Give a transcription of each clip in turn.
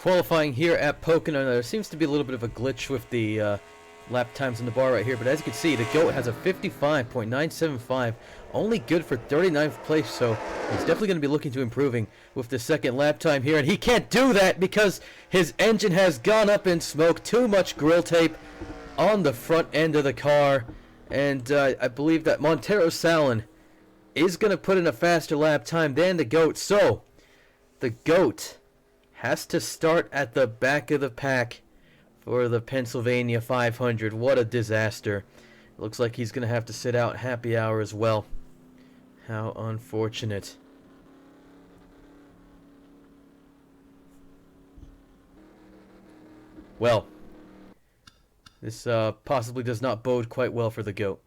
qualifying here at Pocono. There seems to be a little bit of a glitch with the lap times on the bar right here, but as you can see, the GOAT has a 55.975, only good for 39th place, so he's definitely going to be looking to improving with the second lap time here, and he can't do that because his engine has gone up in smoke. Too much grill tape on the front end of the car, and I believe that Montero Salin is going to put in a faster lap time than the GOAT, so the GOAT has to start at the back of the pack for the Pennsylvania 500. What a disaster. Looks like he's going to have to sit out happy hour as well. How unfortunate. Well, this possibly does not bode quite well for the GOAT.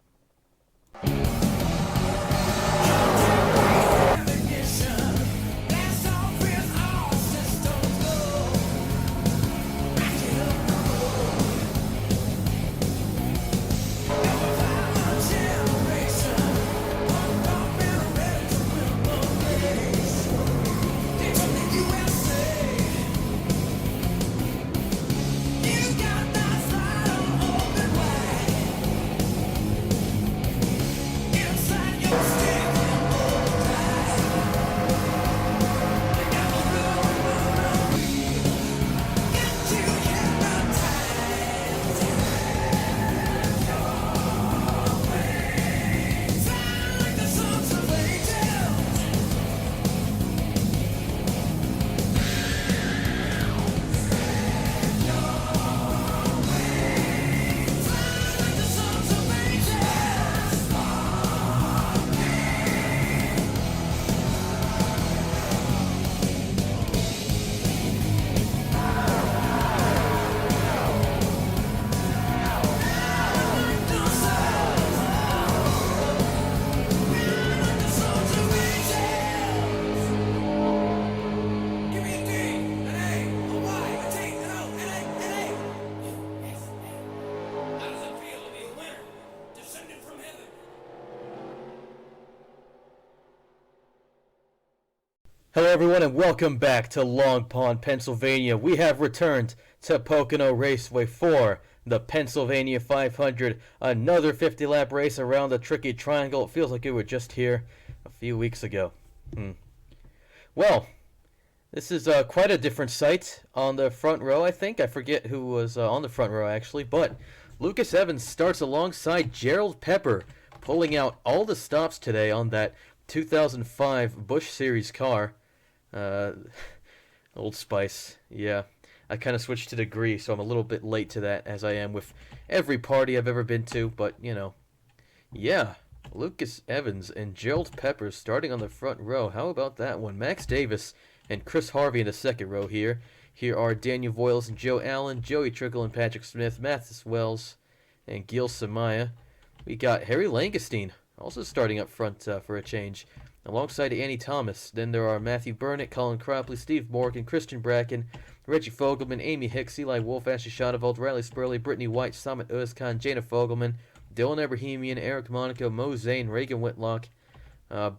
Hello everyone and welcome back to Long Pond, Pennsylvania. We have returned to Pocono Raceway for the Pennsylvania 500. Another 50-lap race around the tricky triangle. It feels like we were just here a few weeks ago. Well, this is quite a different sight on the front row, I think. I forget who was on the front row actually, but Lucas Evans starts alongside Gerald Pepper, pulling out all the stops today on that 2005 Busch Series car. Old Spice, yeah. I kind of switched to degree, so I'm a little bit late to that, as I am with every party I've ever been to, but, you know. Yeah, Lucas Evans and Gerald Pepper starting on the front row. How about that one? Max Davis and Chris Harvey in the second row here. Here are Daniel Voiles and Joe Allen, Joey Trickle and Patrick Smith, Mathis Wells and Gil Samaya. We got Harry Langestein also starting up front for a change, alongside Annie Thomas. Then there are Matthew Burnett, Colin Cropley, Steve Morgan, Christian Bracken, Reggie Fogelman, Amy Hicks, Eli Wolf, Ashley Shadavold, Riley Spurley, Brittany White, Samit Özkan, Jana Fogelman, Dylan Abrahamian, Eric Monaco, Mo Zane, Reagan Whitlock. Okay,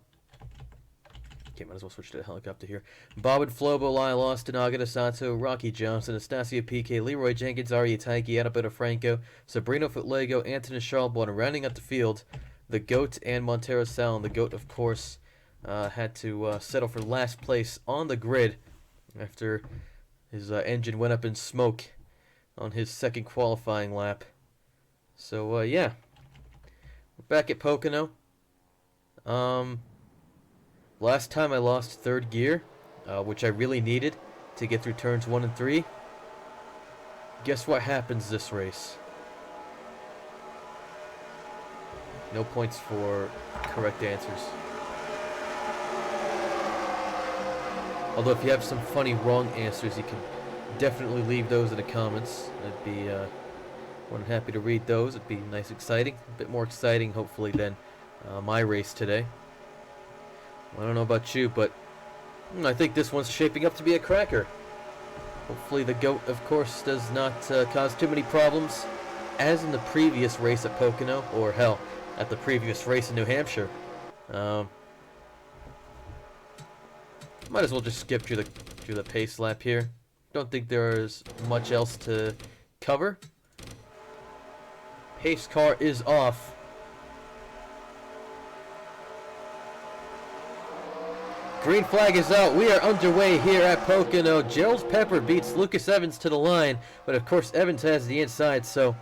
might as well switch to the helicopter here. Bob and Flobo, Lyle Austin, Agata Sato, Rocky Johnson, Anastasia PK, Leroy Jenkins, Arya Taiki, Annabetta Franco, Sabrina Footlego, Anthony Charlebois, and rounding up the field, the GOAT and Montero Salin. The GOAT, of course, had to settle for last place on the grid after his engine went up in smoke on his second qualifying lap. So, yeah. We're back at Pocono. Last time I lost third gear, which I really needed to get through turns 1 and 3. Guess what happens this race? No points for correct answers. Although if you have some funny wrong answers, you can definitely leave those in the comments. I'd be more than happy to read those. It'd be nice, exciting. A bit more exciting, hopefully, than my race today. I don't know about you, but I think this one's shaping up to be a cracker. Hopefully the GOAT, of course, does not cause too many problems, as in the previous race at Pocono, or hell, at the previous race in New Hampshire. Might as well just skip through the pace lap here. Don't think there's much else to cover. Pace car is off. Green flag is out. We are underway here at Pocono. Gerald Pepper beats Lucas Evans to the line, but of course Evans has the inside, so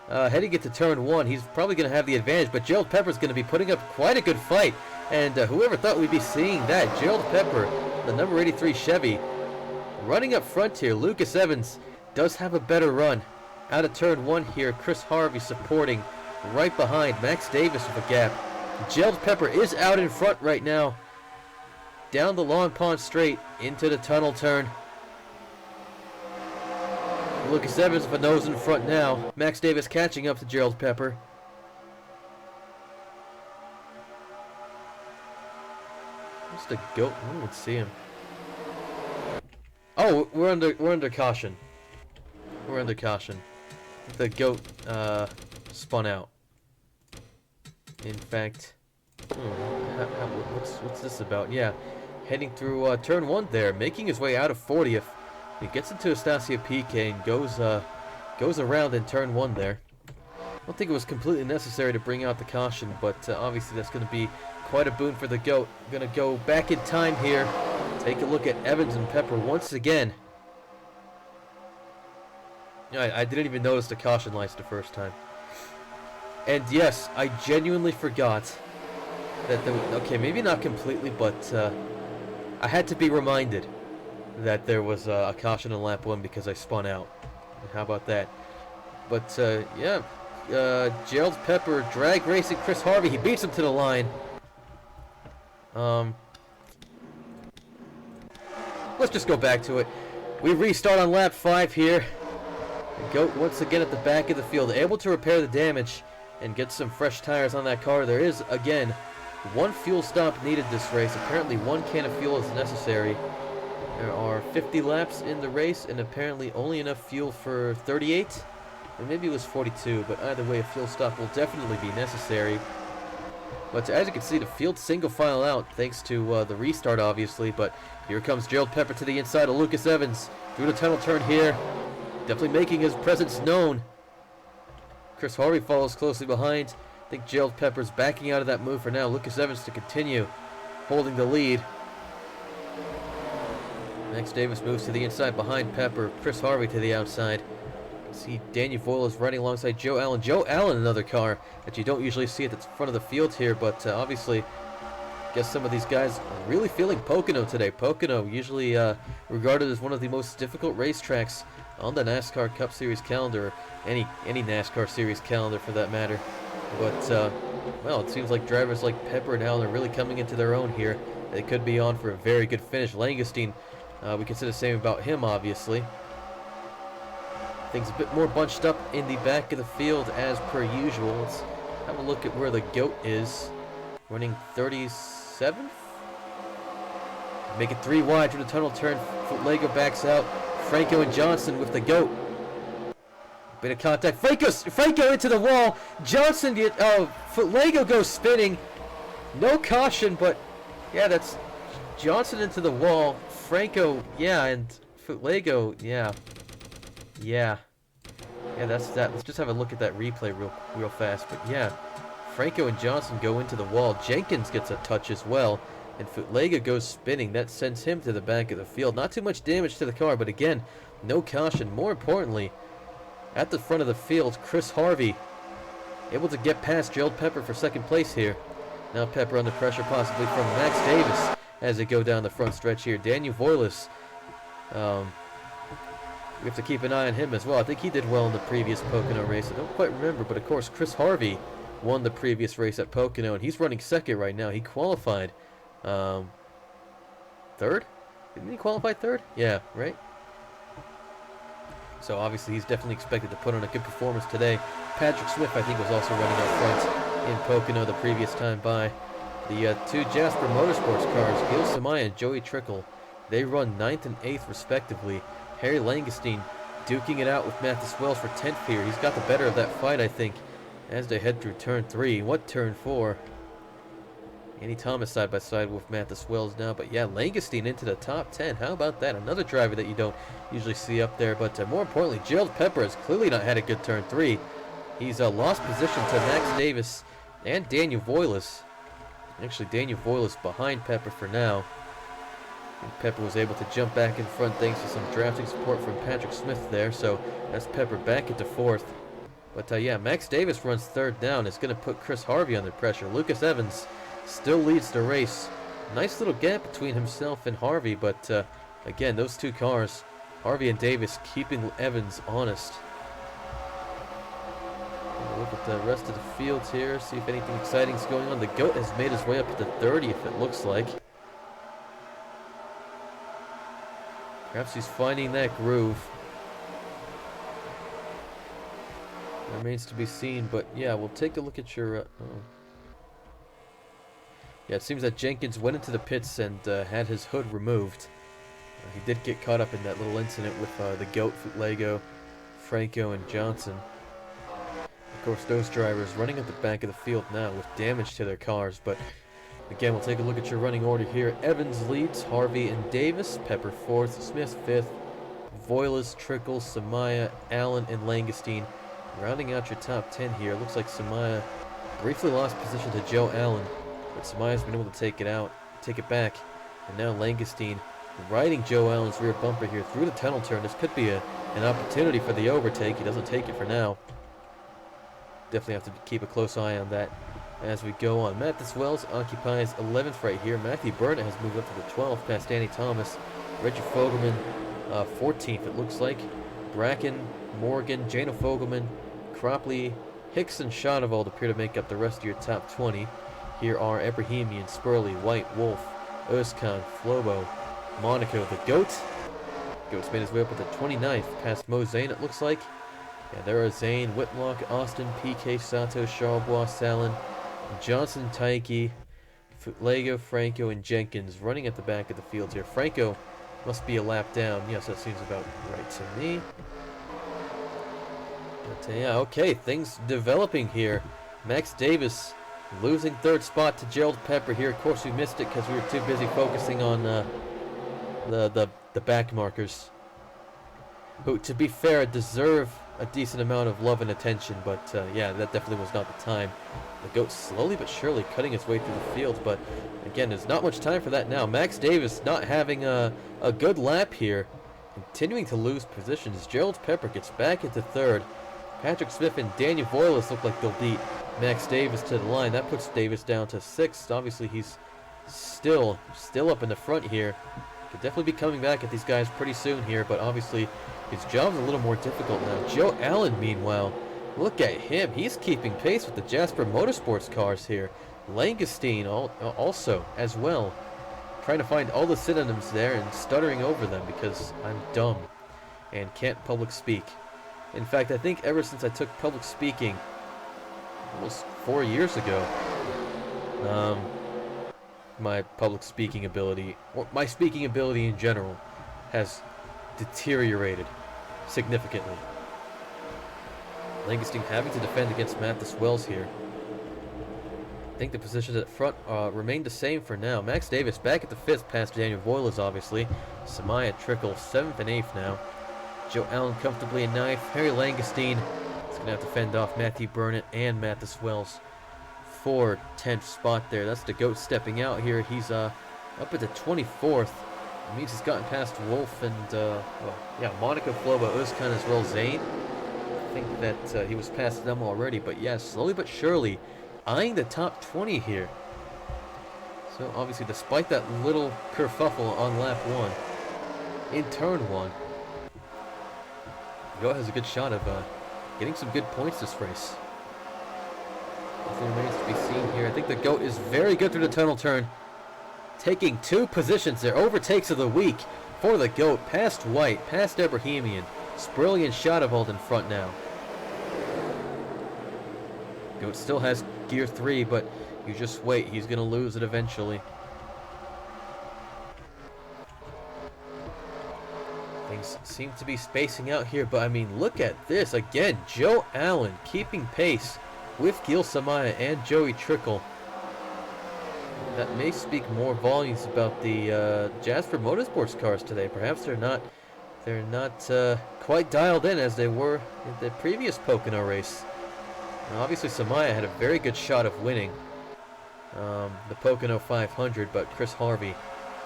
heading into turn one, he's probably going to have the advantage, but Gerald Pepper's going to be putting up quite a good fight, and whoever thought we'd be seeing that? Gerald Pepper, the number 83 Chevy, running up front here. Lucas Evans does have a better run. Out of turn one here, Chris Harvey supporting right behind Max Davis with a gap. Gerald Pepper is out in front right now. Down the Long Pond Straight into the tunnel turn. Lucas Evans with a nose in front now. Max Davis catching up to Gerald Pepper. Where's the goat? I don't even see him. Oh, we're under caution. We're under caution. The goat spun out. In fact, what's this about? Yeah, heading through turn one there, making his way out of 40th. He gets into S.p.A and goes around in turn one there. I don't think it was completely necessary to bring out the caution, but obviously that's going to be quite a boon for the goat. Going to go back in time here. Take a look at Evans and Pepper once again. I didn't even notice the caution lights the first time. And yes, I genuinely forgot that okay, maybe not completely, but I had to be reminded that there was a caution in lap 1 because I spun out. How about that? But yeah, Gerald Pepper drag racing Chris Harvey. He beats him to the line. Let's just go back to it. We restart on lap 5 here. The goat once again at the back of the field, able to repair the damage and get some fresh tires on that car. There is, again, one fuel stop needed this race. Apparently one can of fuel is necessary. There are 50 laps in the race and apparently only enough fuel for 38. Or maybe it was 42, but either way a fuel stop will definitely be necessary. But as you can see, the field single file out thanks to the restart obviously, but here comes Gerald Pepper to the inside of Lucas Evans through the tunnel turn here. Definitely making his presence known. Chris Harvey follows closely behind. I think Gerald Pepper's backing out of that move for now. Lucas Evans to continue holding the lead. Max Davis moves to the inside behind Pepper. Chris Harvey to the outside. See Daniel Voyle is running alongside Joe Allen. Joe Allen, another car that you don't usually see at the front of the field here, but obviously I guess some of these guys are really feeling Pocono today. Pocono, usually regarded as one of the most difficult racetracks on the NASCAR Cup Series calendar, any NASCAR Series calendar for that matter. But well, it seems like drivers like Pepper and Allen are really coming into their own here. They could be on for a very good finish. Langestein, we can say the same about him, obviously. Things a bit more bunched up in the back of the field as per usual. Let's have a look at where the GOAT is. Running 37th? Make it 3 wide through the tunnel turn. Lego backs out. Franco and Johnson with the GOAT. Bit of contact. Franco into the wall. Johnson, Lego goes spinning. No caution, but yeah, that's Johnson into the wall. Franco, yeah, and Lego, yeah. Yeah, that's that. Let's just have a look at that replay real fast. But yeah, Franco and Johnson go into the wall. Jenkins gets a touch as well. And Futlega goes spinning. That sends him to the back of the field. Not too much damage to the car, but again, no caution. More importantly, at the front of the field, Chris Harvey able to get past Gerald Pepper for second place here. Now Pepper under pressure possibly from Max Davis as they go down the front stretch here. Daniel Voiles, we have to keep an eye on him as well. I think he did well in the previous Pocono race. I don't quite remember, but of course Chris Harvey won the previous race at Pocono, and he's running second right now. He qualified third? Didn't he qualify third? Yeah, right? So obviously he's definitely expected to put on a good performance today. Patrick Smith, I think, was also running up front in Pocono the previous time by. The two Jasper Motorsports cars, Gil Samaya and Joey Trickle, they run 9th and 8th respectively. Harry Langestein duking it out with Mathis Wells for 10th here. He's got the better of that fight, I think, as they head through turn 3. What turn 4? Andy Thomas side by side with Mathis Wells now, but yeah, Langestein into the top 10. How about that? Another driver that you don't usually see up there, but more importantly, Gerald Pepper has clearly not had a good turn 3. He's lost position to Max Davis and Daniel Voiles. Actually, Daniel Voiles behind Pepper for now. And Pepper was able to jump back in front thanks to some drafting support from Patrick Smith there, so that's Pepper back into 4th. But yeah, Max Davis runs 3rd down. It's going to put Chris Harvey under pressure. Lucas Evans still leads the race. Nice little gap between himself and Harvey, but again, those two cars, Harvey and Davis, keeping Evans honest. Look at the rest of the field here, see if anything exciting is going on. The GOAT has made his way up to 30th, it looks like. Perhaps he's finding that groove. Remains to be seen, but yeah, we'll take a look at your... Yeah, it seems that Jenkins went into the pits and had his hood removed. He did get caught up in that little incident with the GOAT, Lego, Franco, and Johnson. Of course, those drivers running at the back of the field now with damage to their cars, but again, we'll take a look at your running order here. Evans leads, Harvey and Davis, Pepper 4th, Smith 5th, Voiles, Trickle, Samaya, Allen, and Langestein. Rounding out your top 10 here, looks like Samaya briefly lost position to Joe Allen, but Samaya's been able to take it back, and now Langestein riding Joe Allen's rear bumper here through the tunnel turn. This could be an opportunity for the overtake. He doesn't take it for now. Definitely have to keep a close eye on that as we go on. Mathis Wells occupies 11th right here. Matthew Burnett has moved up to the 12th past Danny Thomas. Reggie Fogelman 14th, it looks like. Bracken, Morgan, Jano Fogelman, Cropley, Hicks, and Schottevald appear to make up the rest of your top 20. Here are Ebrahimian, Spurley, White, Wolf, Özkan, Flobo, Monaco, the GOAT. GOAT's made his way up at the 29th past Mo Zane, it looks like. Yeah, there are Zane, Whitlock, Austin, PK, Sato, Charbois, Salin, Johnson, Taiki, Lego, Franco, and Jenkins running at the back of the field here. Franco must be a lap down. Yes, that seems about right to me. But yeah, okay, things developing here. Max Davis losing 3rd spot to Gerald Pepper here. Of course, we missed it because we were too busy focusing on the back markers, who, to be fair, deserve a decent amount of love and attention, but yeah, that definitely was not the time. The GOAT slowly but surely cutting his way through the field, but again, there's not much time for that now. Max Davis not having a good lap here, continuing to lose positions. Gerald Pepper gets back into 3rd. Patrick Smith and Daniel Voiles look like they'll beat Max Davis to the line. That puts Davis down to 6th. Obviously, he's still up in the front here. Could definitely be coming back at these guys pretty soon here, but obviously his job's a little more difficult now. Joe Allen, meanwhile, look at him. He's keeping pace with the Jasper Motorsports cars here. Langestein also as well. Trying to find all the synonyms there and stuttering over them because I'm dumb and can't public speak. In fact, I think ever since I took public speaking almost 4 years ago, my public speaking ability, or my speaking ability in general, has deteriorated significantly. Langestein having to defend against Mathis Wells here. I think the positions at front remain the same for now. Max Davis back at the 5th past Daniel Voiles, obviously. Samaya Trickle 7th and 8th now. Joe Allen comfortably in 9th. Harry Langestein is going to have to fend off Matthew Burnett and Mathis Wells for 10th spot there. That's the GOAT stepping out here. He's up at the 24th. It means he's gotten past Wolf and, yeah, Monaco, Flobo, Özkan, as well as Zane. I think that he was past them already, but yeah, slowly but surely eyeing the top 20 here. So obviously, despite that little kerfuffle on lap 1, in turn 1, GOAT has a good shot of getting some good points this race. Nothing remains to be seen here. I think the GOAT is very good through the tunnel turn, taking 2 positions there. Overtakes of the week for the GOAT. Past White, past Ebrahimian, Spurley and Schottevald in front now. GOAT still has gear 3, but you just wait. He's going to lose it eventually. Things seem to be spacing out here, but I mean, look at this. Again, Joe Allen keeping pace with Gil Samaya and Joey Trickle. that may speak more volumes about the Jasper Motorsports cars today. Perhaps they're not quite dialed in as they were in the previous Pocono race. Now, obviously, Samaya had a very good shot of winning the Pocono 500, but Chris Harvey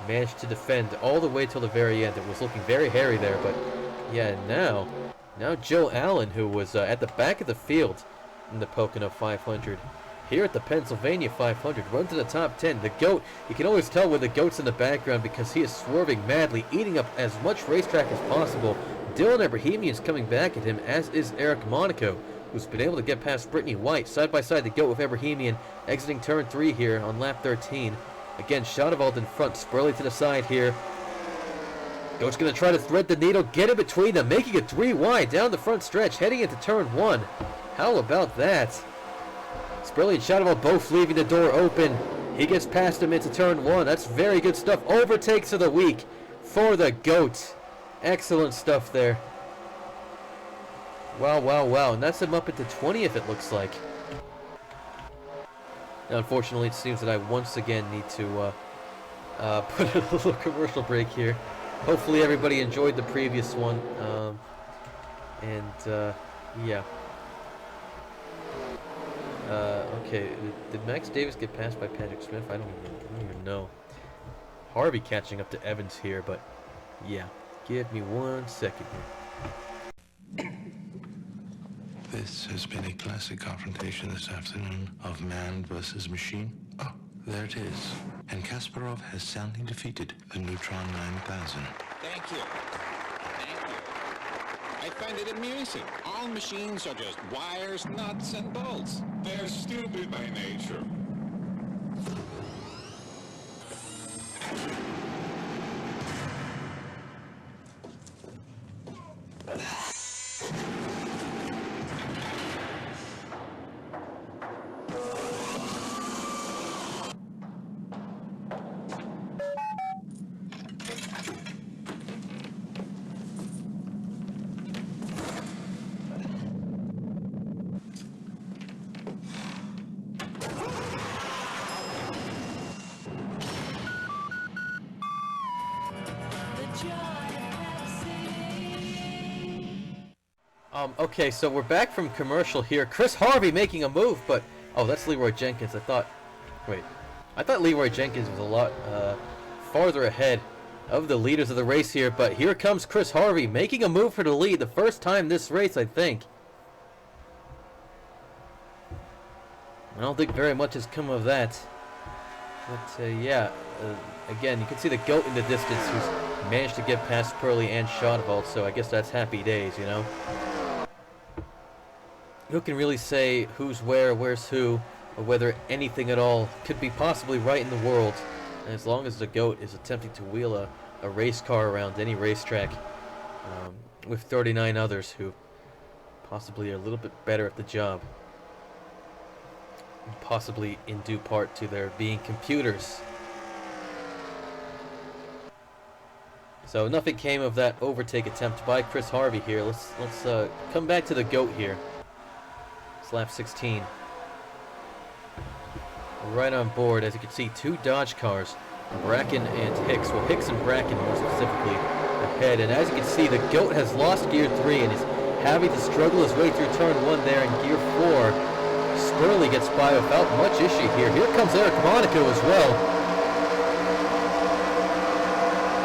managed to defend all the way till the very end. It was looking very hairy there, but yeah, now Joe Allen, who was at the back of the field in the Pocono 500, here at the Pennsylvania 500, run to the top 10. The GOAT, you can always tell when the GOAT's in the background because he is swerving madly, eating up as much racetrack as possible. Dylan Abrahamian's coming back at him, as is Eric Monaco, who's been able to get past Brittany White. Side by side, the GOAT with Abrahamian exiting turn 3 here on lap 13. Again, Schottewald in front, Spurley to the side here. GOAT's going to try to thread the needle, get in between them, making it 3 wide down the front stretch, heading into turn 1. How about that? Spurley and Schottewald both leaving the door open. He gets past him into turn 1. That's very good stuff. Overtakes of the week for the GOAT. Excellent stuff there. Wow, wow, wow. And that's him up into 20th, it looks like. Now, unfortunately, it seems that I once again need to put a little commercial break here. Hopefully everybody enjoyed the previous one. Yeah. Okay, did Max Davis get passed by Patrick Smith? I don't even know. Harvey catching up to Evans here, but yeah. Give me 1 second here. This has been a classic confrontation this afternoon of man versus machine. Oh, there it is. And Kasparov has soundly defeated the Neutron 9000. Thank you. Thank you. I find it amusing. All machines are just wires, nuts, and bolts. They're stupid by nature. Okay, so we're back from commercial here. Chris Harvey making a move, but oh, that's Leroy Jenkins. I thought Leroy Jenkins was a lot farther ahead of the leaders of the race here, but here comes Chris Harvey making a move for the lead, the first time this race, I think. I don't think very much has come of that. But yeah, again, you can see the GOAT in the distance who's managed to get past Purley and Schottewald, so I guess that's happy days, you know? Who can really say who's where's who, or whether anything at all could be possibly right in the world, as long as the GOAT is attempting to wheel a race car around any racetrack with 39 others who possibly are a little bit better at the job. Possibly in due part to their being computers. So nothing came of that overtake attempt by Chris Harvey here. Let's come back to the GOAT here. It's lap 16. Right on board, as you can see, 2 Dodge cars, Bracken and Hicks. Well, Hicks and Bracken more specifically ahead. And as you can see, the GOAT has lost gear 3 and is having to struggle his way through turn 1 there in gear 4. Spurley gets by without much issue here. Here comes Eric Monaco as well.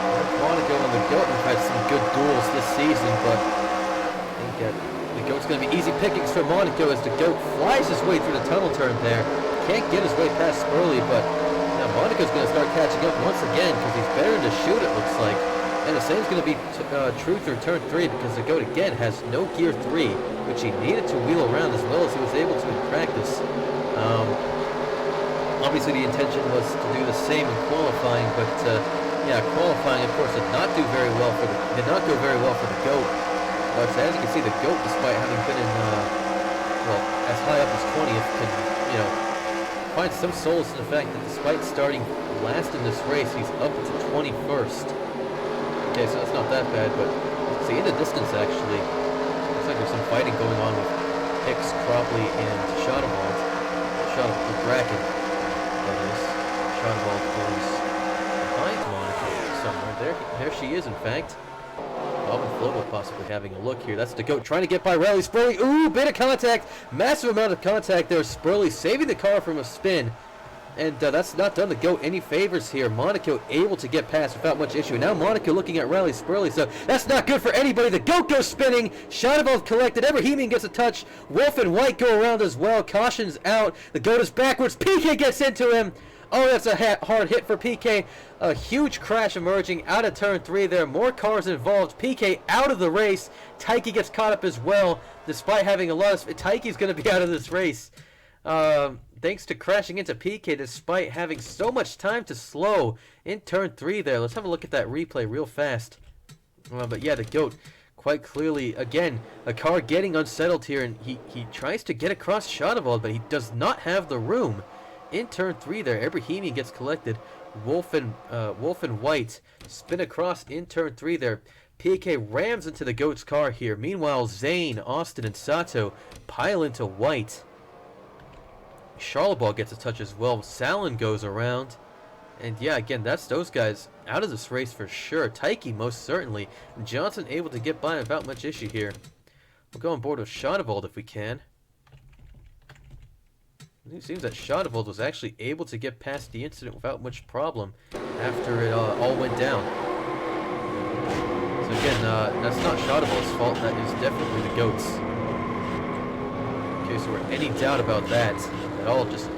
Eric Monaco and the GOAT have had some good duels this season, but I think the GOAT's going to be easy pickings for Monaco as the GOAT flies his way through the tunnel turn there. Can't get his way past Spurley, but now Monaco's going to start catching up once again because he's better to shoot, it looks like. And the same's going to be true through turn 3 because the GOAT again has no gear 3, which he needed to wheel around as well as he was able to in practice. Obviously the intention was to do the same in qualifying, but yeah, qualifying of course did not go very well for the GOAT. But as you can see, the GOAT, despite having been in well, as high up as 20th, can, you know, find some solace in the fact that despite starting last in this race, he's up to 21st. Okay, so that's not that bad, but see in the distance actually, looks like there's some fighting going on with Hicks, Cropley, and Schottewald. Schottewald, Bracken, that is. Shotball goes behind Monica somewhere. There she is, in fact. Bob and Flobo possibly having a look here. That's the GOAT trying to get by Riley Spurley. Ooh, bit of contact. Massive amount of contact there. Spurley saving the car from a spin. And that's not done the GOAT any favors here. Monaco able to get past without much issue. Now Monaco looking at Riley Spurley, so that's not good for anybody. The GOAT goes spinning. Shadowball collected. Ebrahimian gets a touch. Wolf and White go around as well. Caution's out. The GOAT is backwards. PK gets into him. Oh, that's a hard hit for PK. A huge crash emerging out of turn 3 there. More cars involved. PK out of the race. Taiki gets caught up as well. Despite having a lot of... Taiki's going to be out of this race. Thanks to crashing into PK despite having so much time to slow in turn 3 there. Let's have a look at that replay real fast. But yeah, the GOAT quite clearly, again, a car getting unsettled here, and he tries to get across Shadowball, but he does not have the room. In turn 3 there, Ebrahimian gets collected. Wolf and White spin across in turn 3 there. PK rams into the GOAT's car here. Meanwhile, Zane, Austin, and Sato pile into White. Charleball gets a touch as well. Salin goes around. And yeah, again, that's those guys out of this race for sure. Taiki most certainly. Johnson able to get by without much issue here. We'll go on board with Shadowball if we can. It seems that Shadowball was actually able to get past the incident without much problem after it all went down. So again, that's not Shadowball's fault. That is definitely the GOAT's. In case there were any doubt about that. It all just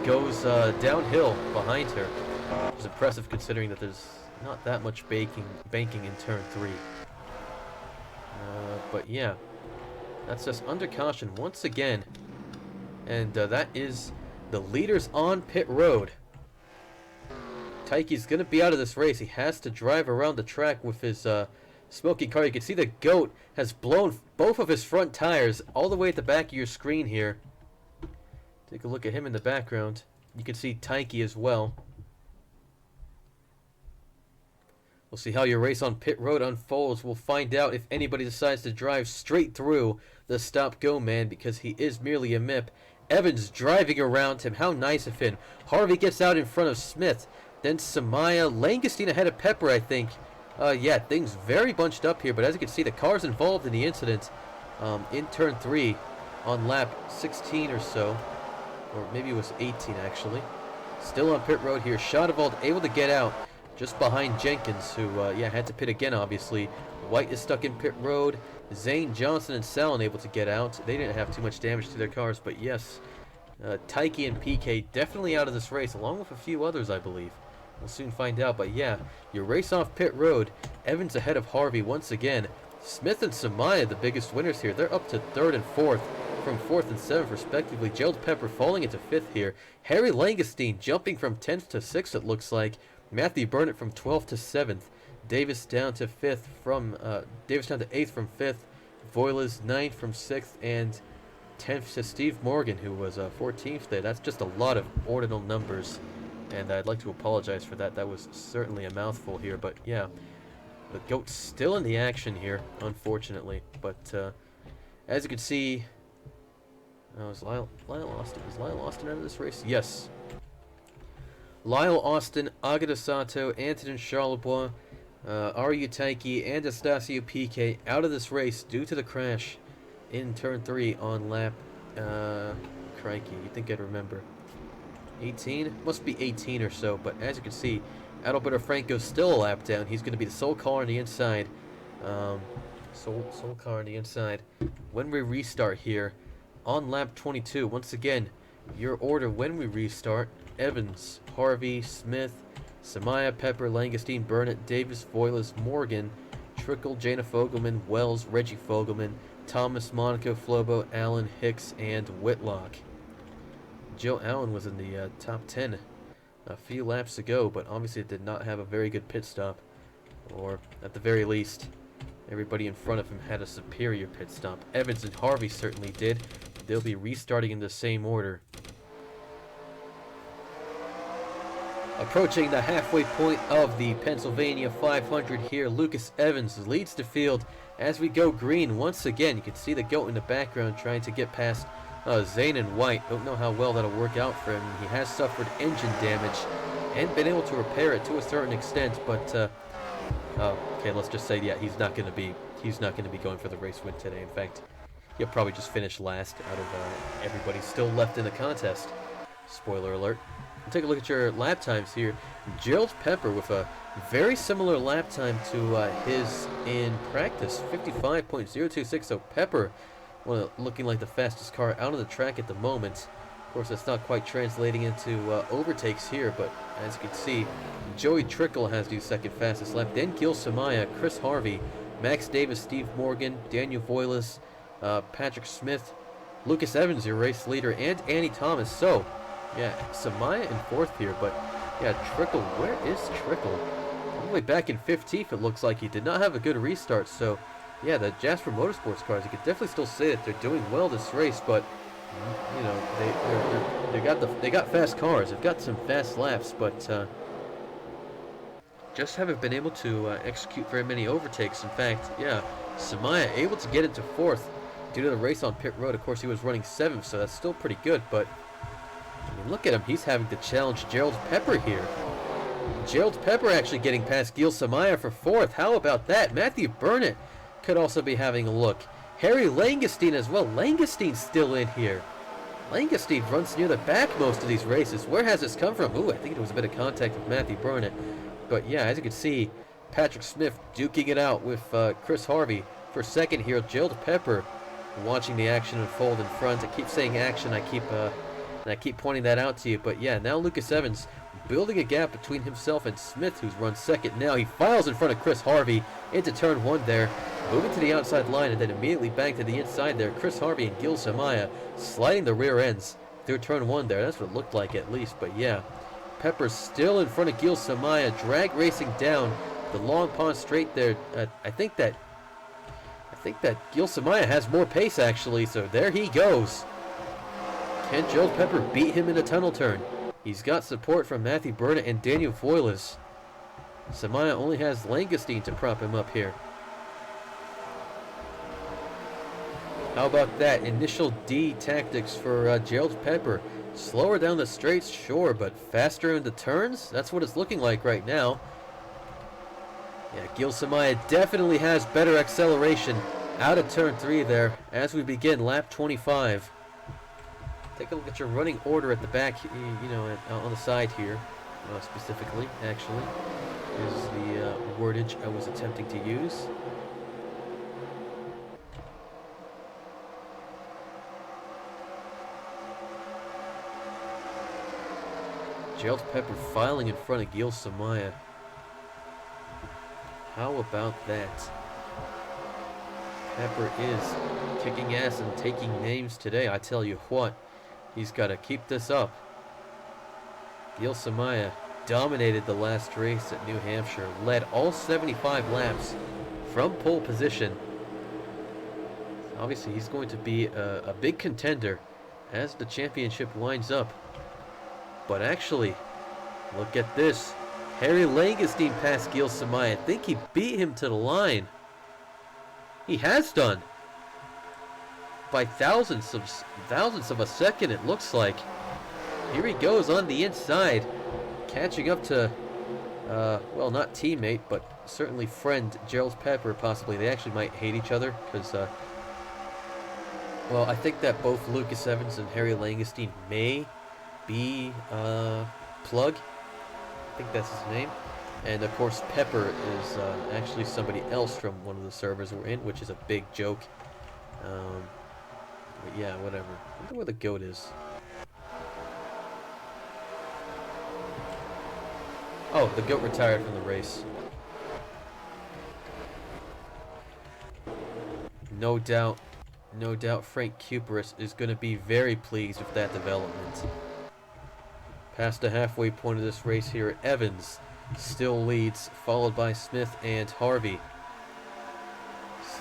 goes downhill behind her. It's impressive considering that there's not that much banking in turn 3. But yeah, that's just under caution once again. And that is the leaders on pit road. Taiki's going to be out of this race. He has to drive around the track with his smoking car. You can see the GOAT has blown both of his front tires all the way at the back of your screen here. Take a look at him in the background. You can see Taiki as well. We'll see how your race on pit road unfolds. We'll find out if anybody decides to drive straight through the stop-go man, because he is merely a MIP. Evans driving around him. How nice of him. Harvey gets out in front of Smith. Then Samaya. Langustine ahead of Pepper, I think. Yeah, things very bunched up here. But as you can see, the cars involved in the incident in turn 3 on lap 16 or so. Or maybe it was 18, actually. Still on pit road here. Shadowball able to get out just behind Jenkins, who, yeah, had to pit again, obviously. White is stuck in pit road. Zane, Johnson, and Salin able to get out. They didn't have too much damage to their cars, but yes. Taiki and PK definitely out of this race, along with a few others, I believe. We'll soon find out, but yeah, your race off pit road. Evans ahead of Harvey once again. Smith and Samaya, the biggest winners here. They're up to 3rd and 4th. From 4th and 7th, respectively. Gerald Pepper falling into 5th here. Harry Langustine jumping from 10th to 6th, it looks like. Matthew Burnett from 12th to 7th. Davis down to 5th from Davis down to 8th from 5th. Voiles 9th from 6th, and 10th to Steve Morgan, who was 14th there. That's just a lot of ordinal numbers, and I'd like to apologize for that. That was certainly a mouthful here, but yeah, the GOAT's still in the action here, unfortunately. But as you can see, is Lyle Austin out of this race? Yes. Lyle Austin, Agata Sato, Antonin Charlebois, Aryu Taiki, and Anastasio PK out of this race due to the crash in turn 3 on lap, crikey, you'd think I'd remember. 18? Must be 18 or so, but as you can see, Adalberto Franco's still a lap down. He's going to be the sole car on the inside. Sole car on the inside. When we restart here, on lap 22, once again, your order when we restart: Evans, Harvey, Smith, Samaya, Pepper, Langustine, Burnett, Davis, Voiles, Morgan, Trickle, Jana Fogelman, Wells, Reggie Fogelman, Thomas, Monaco, Flobo, Allen, Hicks, and Whitlock. Joe Allen was in the top 10 a few laps ago, but obviously did not have a very good pit stop. Or, at the very least, everybody in front of him had a superior pit stop. Evans and Harvey certainly did. They'll be restarting in the same order. Approaching the halfway point of the Pennsylvania 500 here, Lucas Evans leads the field as we go green once again. You can see the GOAT in the background trying to get past Zane and White. Don't know how well that'll work out for him. He has suffered engine damage and been able to repair it to a certain extent, but okay, let's just say, yeah, he's not going to be going for the race win today. In fact, he'll probably just finish last out of everybody still left in the contest. Spoiler alert. We'll take a look at your lap times here. Gerald Pepper with a very similar lap time to his in practice, 55.026. So Pepper, looking like the fastest car out on the track at the moment. Of course, that's not quite translating into overtakes here, but as you can see, Joey Trickle has the second fastest lap. Then Gil Samaya, Chris Harvey, Max Davis, Steve Morgan, Daniel Voiles, Patrick Smith, Lucas Evans, your race leader, and Andy Thomas. So, yeah, Samaya in fourth here, but yeah, Trickle, where is Trickle? All the way back in 15th, it looks like he did not have a good restart. So, yeah, the Jasper Motorsports cars, you could definitely still say that they're doing well this race, but you know, they got fast cars. They've got some fast laps, but just haven't been able to execute very many overtakes. In fact, yeah, Samaya able to get into fourth due to the race on pit road. Of course, he was running seventh, so that's still pretty good. But I mean, look at him; he's having to challenge Gerald Pepper here. Gerald Pepper actually getting past Gil Samaya for fourth. How about that? Matthew Burnett could also be having a look. Harry Langestein as well. Langestein's still in here. Langestein runs near the back most of these races. Where has this come from? Ooh, I think it was a bit of contact with Matthew Burnett. But yeah, as you can see, Patrick Smith duking it out with Chris Harvey for second here. Gerald Pepper watching the action unfold in front. I keep saying action. I keep pointing that out to you. But yeah, now Lucas Evans building a gap between himself and Smith, who's run second now. He files in front of Chris Harvey into turn one there. Moving to the outside line and then immediately back to the inside there. Chris Harvey and Gil Samaya sliding the rear ends through turn one there. That's what it looked like at least. But yeah, Pepper's still in front of Gil Samaya. Drag racing down the long pond straight there. I think that Gil Samaya has more pace actually. So there he goes. Can Gerald Pepper beat him in a tunnel turn? He's got support from Matthew Burnett and Daniel Voiles. Samaya only has Langestein to prop him up here. How about that? Initial D tactics for Gerald Pepper. Slower down the straights, sure, but faster in the turns? That's what it's looking like right now. Yeah, Gil Samaya definitely has better acceleration out of turn 3 there as we begin lap 25. Take a look at your running order at the back, you know, on the side here, specifically, actually, is the wordage I was attempting to use. Gerald Pepper filing in front of Gil Samaya. How about that? Pepper is kicking ass and taking names today. I tell you what, he's got to keep this up. Gil Samaya dominated the last race at New Hampshire, led all 75 laps from pole position. Obviously, he's going to be a big contender as the championship winds up. But actually, look at this. Harry Langestein passed Gil Samaya. I think he beat him to the line. He has done. By thousandths of a second, it looks like. Here he goes on the inside, catching up to, well, not teammate, but certainly friend Gerald Pepper, possibly. They actually might hate each other, because, well, I think that both Lucas Evans and Harry Langestein may be Plug. I think that's his name. And of course Pepper is actually somebody else from one of the servers we're in, which is a big joke. But yeah, whatever. I wonder where the goat is. Oh, the goat retired from the race. No doubt Frank Kuperis is going to be very pleased with that development. Past the halfway point of this race here, Evans still leads, followed by Smith and Harvey.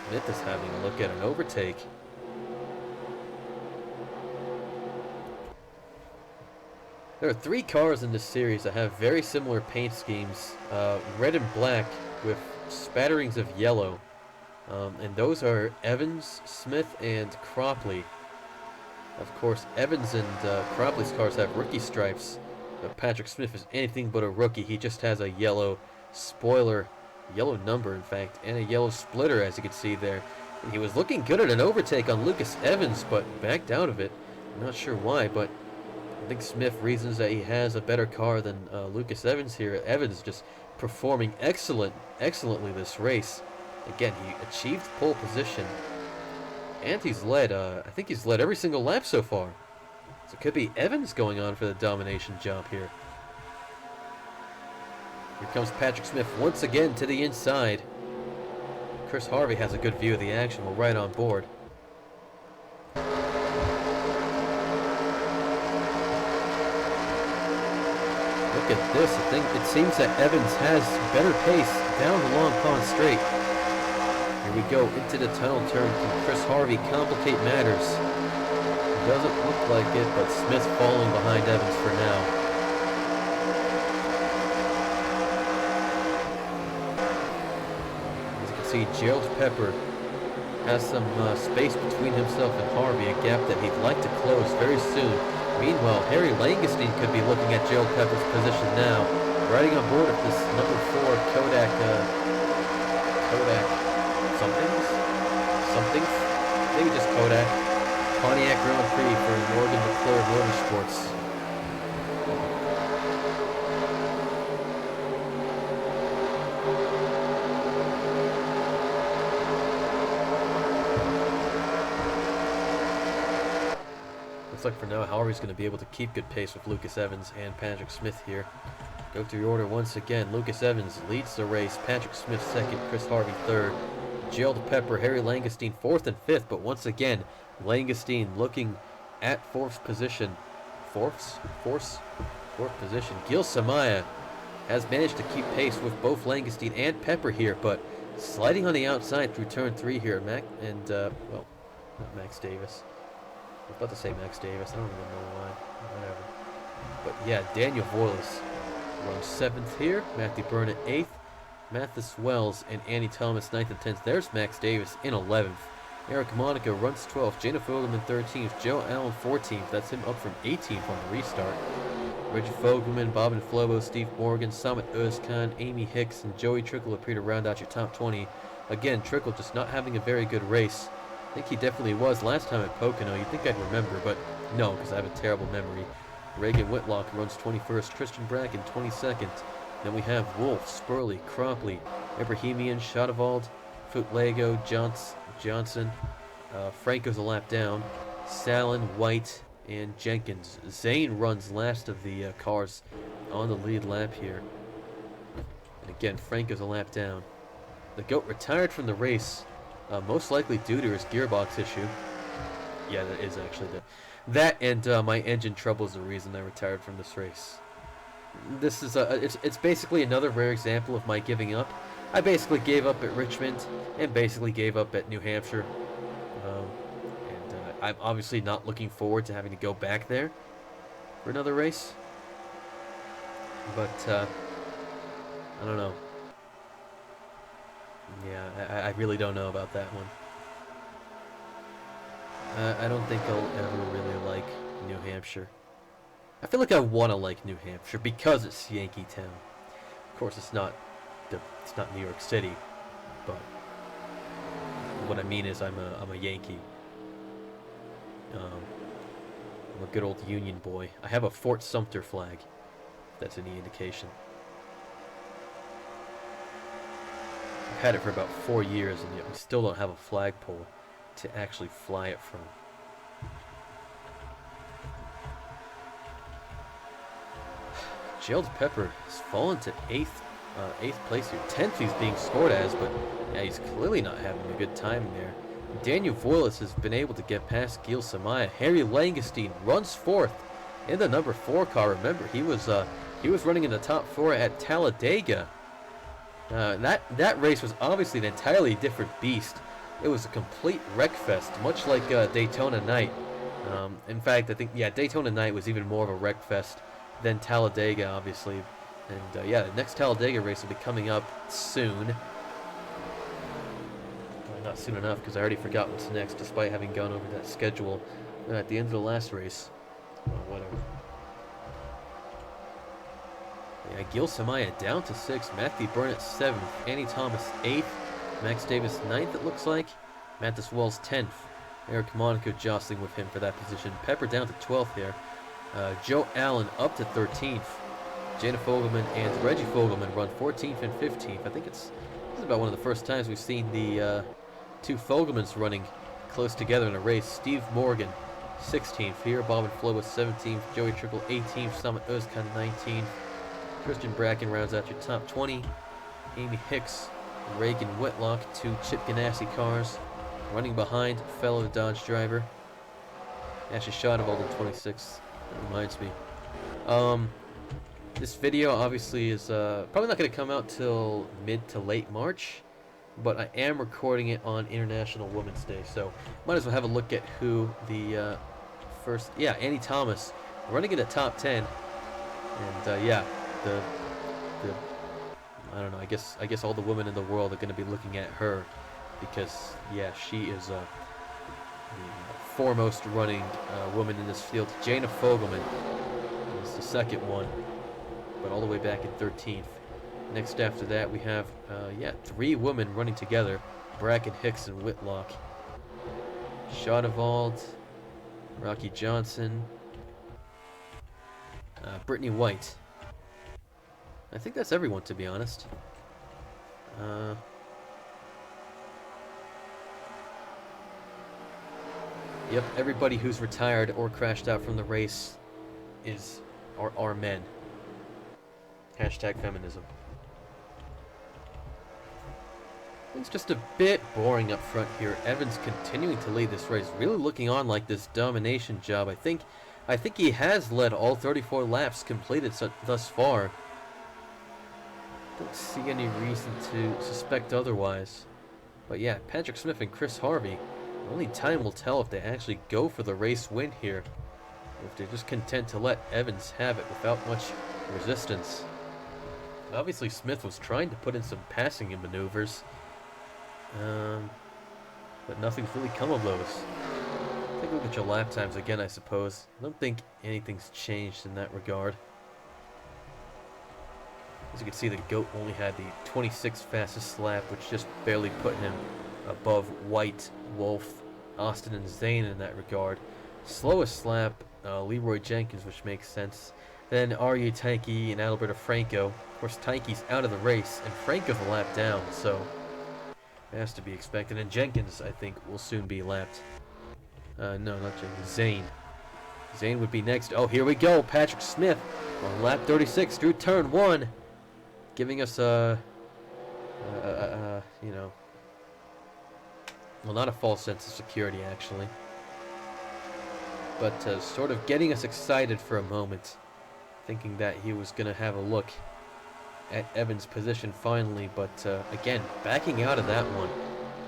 Smith is having a look at an overtake. There are 3 cars in this series that have very similar paint schemes, red and black with spatterings of yellow. And those are Evans, Smith, and Cropley. Of course, Evans and Cropley's cars have rookie stripes Patrick Smith is anything but a rookie. He just has a yellow spoiler, yellow number in fact, and a yellow splitter, as you can see there. And he was looking good at an overtake on Lucas Evans, but backed out of it. I'm not sure why, but I think Smith reasons that he has a better car than Lucas Evans here. Evans just performing excellently this race. Again, he achieved pole position, and he's led, I think he's led every single lap so far. So it could be Evans going on for the domination job here. Here comes Patrick Smith once again to the inside. Chris Harvey has a good view of the action. We're right on board. Look at this. I think it seems that Evans has better pace down the Long Pond Straight. Here we go into the tunnel turn. Can Chris Harvey complicate matters? It doesn't look like it, but Smith's falling behind Evans for now. As you can see, Gerald Pepper has some space between himself and Harvey, a gap that he'd like to close very soon. Meanwhile, Harry Langestein could be looking at Gerald Pepper's position now. Riding on board of this number 4 Kodak something, maybe just Kodak. Pontiac Grand Prix for Morgan McClure Motorsports. Looks like for now, Harvey's going to be able to keep good pace with Lucas Evans and Patrick Smith here. Go through your order once again. Lucas Evans leads the race. Patrick Smith second. Chris Harvey third. Gerald Pepper, Harry Langestein fourth and fifth. But once again, Langestein looking at fourth position. Fourth position. Gil Samaya has managed to keep pace with both Langestein and Pepper here, but sliding on the outside through turn 3 here. Well, not Max Davis. I was about to say Max Davis. I don't even know why. Whatever. But yeah, Daniel Voiles runs 7th here. Matthew Burnett 8th. Mathis Wells and Andy Thomas 9th and 10th. There's Max Davis in 11th. Eric Monaco runs 12th. Jana Fogelman 13th. Joe Allen 14th. That's him up from 18th on the restart. Richard Fogelman, Bob and Flobo, Steve Morgan, Samit Özkan, Amy Hicks, and Joey Trickle appear to round out your top 20. Again, Trickle just not having a very good race. I think he definitely was last time at Pocono. You'd think I'd remember, but no, because I have a terrible memory. Reagan Whitlock runs 21st. Christian Bracken 22nd. Then we have Wolf, Spurley, Cropley, Ibrahimian, Shadavald, Footlego, Johnson. Franco's a lap down. Sallin, White, and Jenkins. Zane runs last of the cars on the lead lap here. And again, Franco's a lap down. The GOAT retired from the race, most likely due to his gearbox issue. Yeah, that is actually that and my engine trouble is the reason I retired from this race. This is it's basically another rare example of my giving up. I basically gave up at Richmond and basically gave up at New Hampshire. I'm obviously not looking forward to having to go back there for another race. But I don't know. Yeah, I really don't know about that one. I don't think I'll ever really like New Hampshire. I feel like I want to like New Hampshire because it's Yankee Town. Of course, it's not New York City, but what I mean is I'm a Yankee. I'm a good old Union boy. I have a Fort Sumter flag, if that's any indication. I've had it for about 4 years, and yet we still don't have a flagpole to actually fly it from. Gerald Pepper has fallen to 8th place here. 10th he's being scored as, but yeah, he's clearly not having a good time there. Daniel Voiles has been able to get past Gil Samaya. Harry Langestein runs 4th in the number 4 car. Remember, he was running in the top 4 at Talladega. That race was obviously an entirely different beast. It was a complete wreck fest, much like Daytona Night. In fact, I think Daytona Night was even more of a wreck fest than Talladega, obviously. And yeah, the next Talladega race will be coming up soon. Well, not soon enough, because I already forgot what's next, despite having gone over that schedule at the end of the last race. Well, whatever. Yeah, Gil Samaya down to 6th. Matthew Burnett 7th. Annie Thomas 8th. Max Davis 9th, it looks like. Mathis Wells 10th. Eric Monaco jostling with him for that position. Pepper down to 12th here. Joe Allen up to 13th. Jana Fogelman and Reggie Fogelman run 14th and 15th. I think this is about one of the first times we've seen the two Fogelmans running close together in a race. Steve Morgan 16th here. Bob and Flo was 17th. Joey Trickle 18th. Summit Özkan 19th. Christian Bracken rounds out your top 20. Amy Hicks and Reagan Whitlock, two Chip Ganassi cars. Running behind, fellow Dodge driver. Ashley Schadewald in 26th. That reminds me. This video obviously is probably not going to come out till mid to late March, but I am recording it on International Women's Day, so might as well have a look at who the first, yeah, Annie Thomas running in the top 10, and yeah, the I don't know, I guess all the women in the world are going to be looking at her, because yeah, she is the foremost running woman in this field. Jana Fogelman is the second one, but all the way back in 13th. Next after that we have, yeah, 3 women running together. Bracken, Hicks, and Whitlock. Schadewald, Rocky Johnson, Brittany White. I think that's everyone, to be honest. Yep, everybody who's retired or crashed out from the race are men. Hashtag feminism. It's just a bit boring up front here. Evans continuing to lead this race, really looking on like this domination job. I think he has led all 34 laps completed thus far. Don't see any reason to suspect otherwise. But yeah, Patrick Smith and Chris Harvey, only time will tell if they actually go for the race win here, or if they're just content to let Evans have it without much resistance. Obviously Smith was trying to put in some passing maneuvers, but nothing's really come of those. Take a look at your lap times again, I suppose. I don't think anything's changed in that regard. As you can see, the GOAT only had the 26th fastest lap, which just barely put him above White, Wolf, Austin, and Zane in that regard. Slowest lap, Leroy Jenkins, which makes sense. Then Arya Taiki and Alberto Franco. Of course, Taiki's out of the race, and Franco's a lap down, so it has to be expected. And Jenkins, I think, will soon be lapped. No, not Jenkins. Zane. Zane would be next. Oh, here we go. Patrick Smith on lap 36 through turn 1. Giving us you know, well, not a false sense of security, actually, but sort of getting us excited for a moment, thinking that he was going to have a look at Evans' position finally, but again, backing out of that one.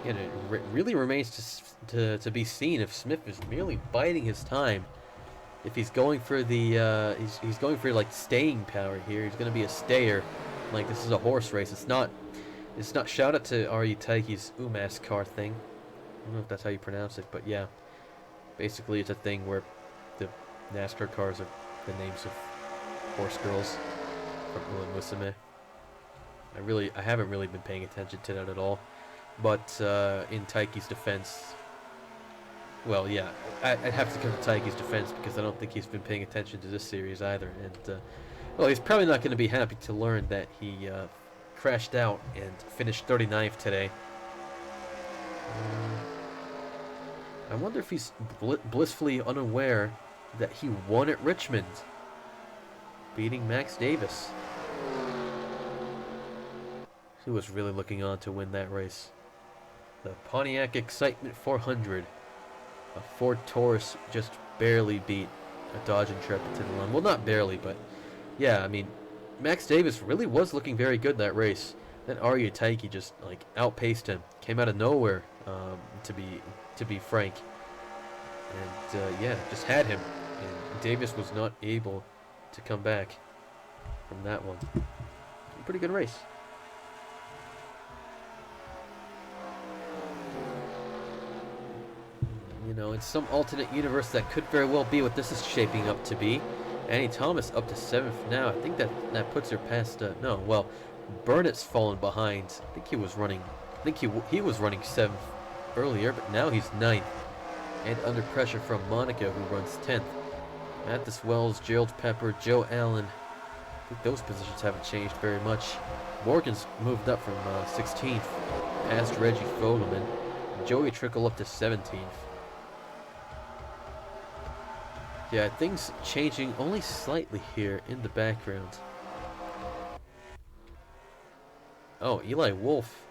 You know, it really remains to be seen if Smith is merely biding his time. If he's going for the he's going for like staying power here. He's going to be a stayer. Like, this is a horse race. It's not shout out to Arya Taiki's UMass car thing. I don't know if that's how you pronounce it, but yeah. Basically, it's a thing where the NASCAR cars are the names of horse girls from Ula Musume. I haven't really been paying attention to that at all. But in Taiki's defense, well, yeah, I'd have to come to Taiki's defense because I don't think he's been paying attention to this series either. And well, he's probably not going to be happy to learn that he crashed out and finished 39th today. I wonder if he's blissfully unaware that he won at Richmond, beating Max Davis, who was really looking on to win that race. The Pontiac Excitement 400. A Ford Taurus just barely beat a Dodge Intrepid to the run. Well, not barely, but yeah, I mean, Max Davis really was looking very good that race. Then Arya Taiki just like outpaced him, came out of nowhere, to be frank, and yeah, just had him. And Davis was not able to come back from that one. A pretty good race. You know, in some alternate universe, that could very well be what this is shaping up to be. Annie Thomas up to 7th now. I think that puts her past. No, well, Burnett's fallen behind. I think he was running. I think he was running 7th earlier, but now he's 9th. And under pressure from Monica, who runs 10th. Mathis Wells, Gerald Pepper, Joe Allen. I think those positions haven't changed very much. Morgan's moved up from 16th, past Reggie Fogelman. Joey Trickle up to 17th. Yeah, things changing only slightly here in the background. Oh, Eli Wolf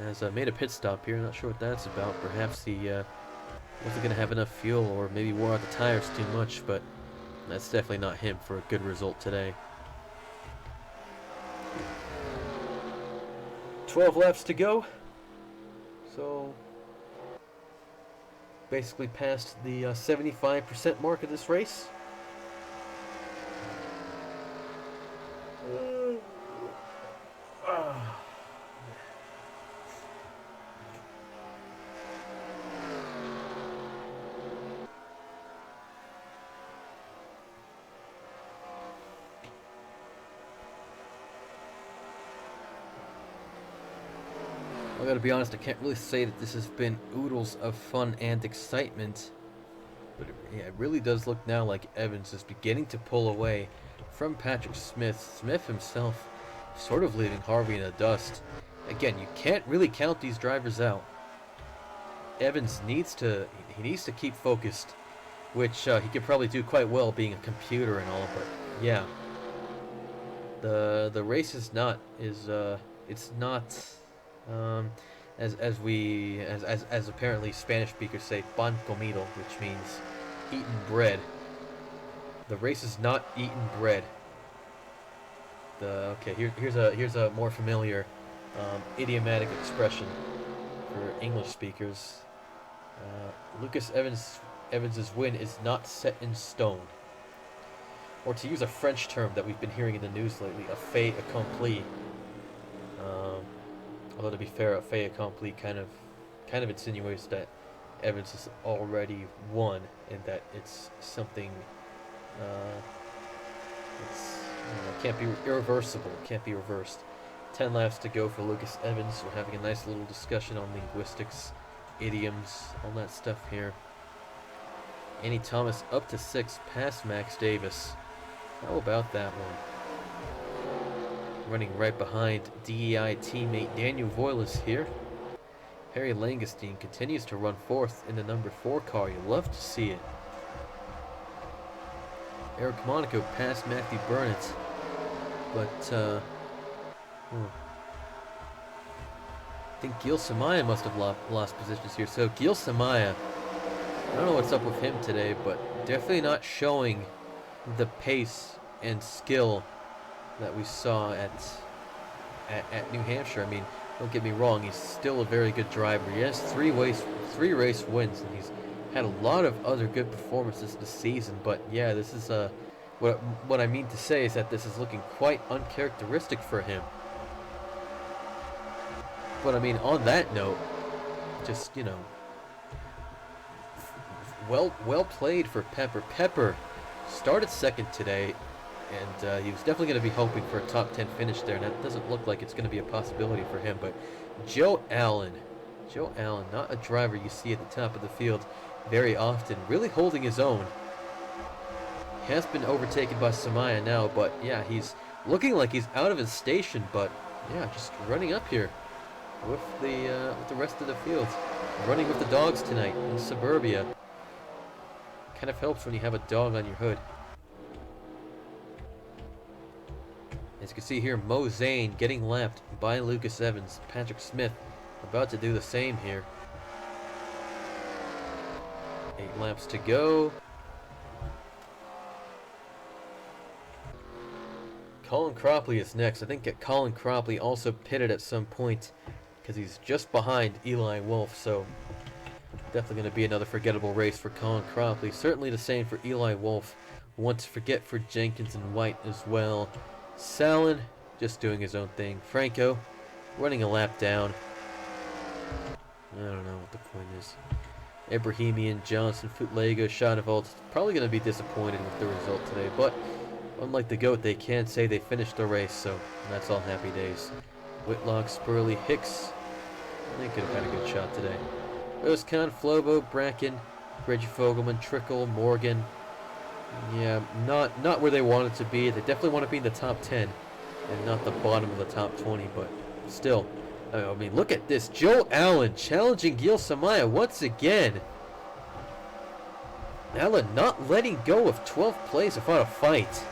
has made a pit stop here. Not sure what that's about. Perhaps he wasn't going to have enough fuel, or maybe wore out the tires too much, but that's definitely not him for a good result today. 12 laps to go. So, basically past the 75% mark of this race. I gotta be honest, I can't really say that this has been oodles of fun and excitement, but it really does look now like Evans is beginning to pull away from Patrick Smith. Smith himself sort of leaving Harvey in the dust. Again, you can't really count these drivers out. Evans needs to keep focused, which he could probably do quite well being a computer and all, but yeah. The race is not as apparently Spanish speakers say, pan comido, which means eaten bread. The race is not eaten bread. Here's a more familiar idiomatic expression for English speakers. Lucas Evans's win is not set in stone. Or to use a French term that we've been hearing in the news lately, a fait accompli. Although to be fair, a fait accompli kind of insinuates that Evans has already won, and that it's something can't be irreversible, can't be reversed. 10 laps to go for Lucas Evans. We're having a nice little discussion on linguistics, idioms, all that stuff here. Annie Thomas up to 6th, past Max Davis. How about that one? Running right behind DEI teammate Daniel Voiles here. Harry Langestein continues to run 4th in the number 4 car. You love to see it. Eric Monaco past Matthew Burnett. But, I think Gil Samaya must have lost positions here. So, Gil Samaya, I don't know what's up with him today, but definitely not showing the pace and skill that we saw at New Hampshire. I mean, don't get me wrong, he's still a very good driver. He has three race wins, and he's had a lot of other good performances this season. But yeah, this is what I mean to say is that this is looking quite uncharacteristic for him. But I mean, on that note, just, you know, well played for Pepper. Pepper started 2nd today, and he was definitely going to be hoping for a top 10 finish there, and that doesn't look like it's going to be a possibility for him. But Joe Allen, not a driver you see at the top of the field very often, really holding his own. He has been overtaken by Samaya now, but yeah, he's looking like he's out of his station, but yeah, just running up here with the rest of the field. Running with the dogs tonight in suburbia. Kind of helps when you have a dog on your hood. As you can see here, Mo Zane getting lapped by Lucas Evans. Patrick Smith about to do the same here. 8 laps to go. Colin Cropley is next. I think Colin Cropley also pitted at some point because he's just behind Eli Wolf, so definitely going to be another forgettable race for Colin Cropley. Certainly the same for Eli Wolf. One to forget for Jenkins and White as well. Salin just doing his own thing. Franco running a lap down. I don't know what the point is. Ibrahimian, Johnson, Footlega, Shadovolt probably going to be disappointed with the result today, but unlike the GOAT, they can say they finished the race, so that's all happy days. Whitlock, Spurley, Hicks, they could have had a good shot today. Özkan, Flobo, Bracken, Reggie Fogelman, Trickle, Morgan. Yeah, not where they wanted to be. They definitely want to be in the top 10 and not the bottom of the top 20, but still. I mean, look at this. Joe Allen challenging Gil Samaya once again. Allen not letting go of 12th place without a fight.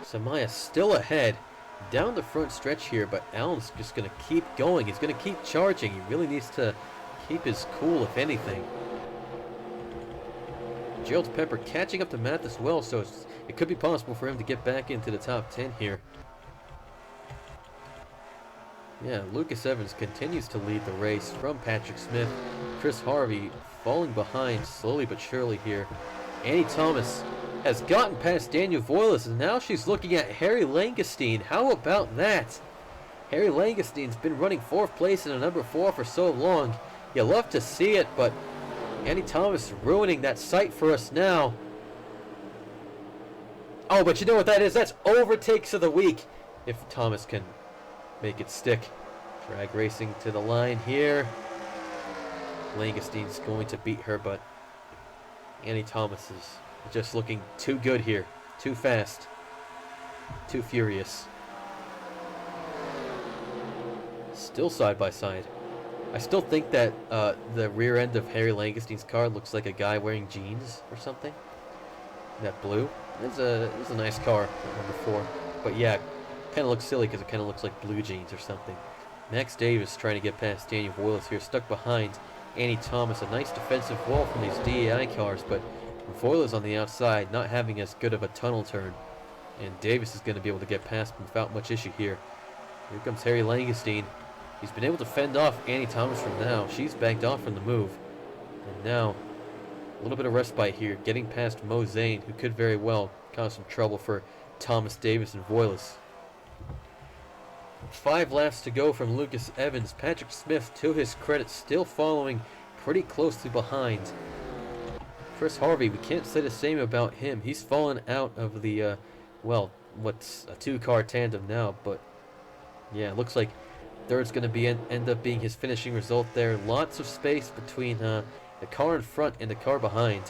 Samaya still ahead down the front stretch here, but Allen's just going to keep going. He's going to keep charging. He really needs to keep his cool, if anything. Gerald Pepper catching up to Matt as well, so it could be possible for him to get back into the top 10 here. Yeah, Lucas Evans continues to lead the race from Patrick Smith. Chris Harvey falling behind slowly but surely here. Annie Thomas has gotten past Daniel Voiles, and now she's looking at Harry Langestein. How about that? Harry Langestein's been running 4th place in a number 4 for so long. You love to see it, but Annie Thomas is ruining that sight for us now. Oh, but you know what that is? That's overtakes of the week, if Thomas can make it stick. Drag racing to the line here. Langestein's going to beat her, but Annie Thomas is just looking too good here. Too fast. Too furious. Still side by side. I still think that the rear end of Harry Langestein's car looks like a guy wearing jeans or something. That blue. It's a nice car, number 4. But yeah, kind of looks silly because it kind of looks like blue jeans or something. Max Davis trying to get past Daniel Voiles here, stuck behind Annie Thomas. A nice defensive wall from these DEI cars, but Voiles on the outside, not having as good of a tunnel turn. And Davis is going to be able to get past him without much issue here. Here comes Harry Langestein. He's been able to fend off Annie Thomas from now. She's backed off from the move. And now, a little bit of respite here, getting past Mo Zane, who could very well cause some trouble for Thomas Davis and Voiles. 5 laps to go from Lucas Evans. Patrick Smith, to his credit, still following pretty closely behind. Chris Harvey, we can't say the same about him. He's fallen out of the, well, what's a 2-car tandem now, but yeah, it looks like third's going to be end up being his finishing result there. Lots of space between the car in front and the car behind.